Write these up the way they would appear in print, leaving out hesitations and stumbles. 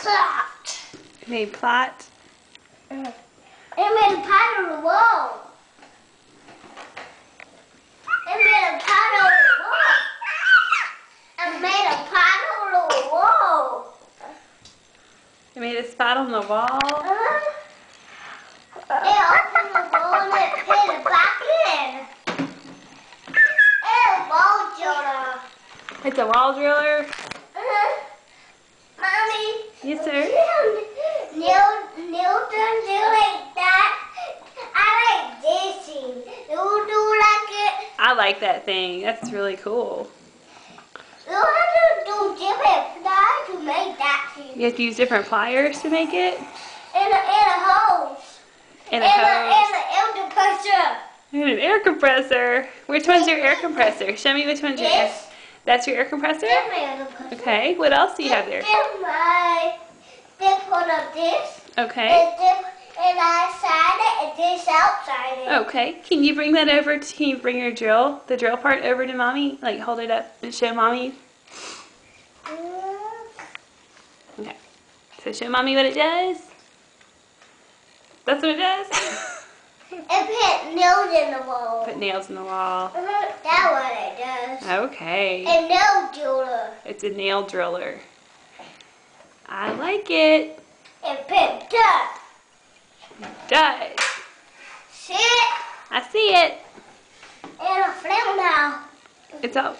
plot. It made plot. It made a pot on the wall. It made a pot on the wall. It made a pot on the wall. It made a spot on the wall. It opened the wall and it put it back in. It's a wall driller. It's a wall driller. Mommy. Yes, sir. Neil don't do like that. I like this thing. You do like it. I like that thing. That's really cool. You have to do different pliers to make that thing. You have to use different pliers to make it. And a hose. And a hose. And an air compressor. And an air compressor. Which one's your air compressor? Show me which one's your air. This. That's your air compressor? That's my air compressor. Okay. What else do you have there? This one of this. Okay. And outside it and this outside it. Okay. Can you bring that over? Can you bring your drill, the drill part, over to mommy? Like hold it up and show mommy. Okay. So show mommy what it does. That's what it does. And put nails in the wall. Put nails in the wall. That's what it does. Okay. And nail driller. It's a nail driller. I like it. And put dust. It does. See it? I see it. And a flame now. It's up.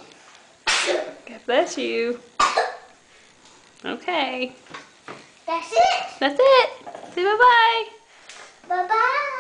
God bless you. Okay. That's it. That's it. Say bye-bye. Bye-bye.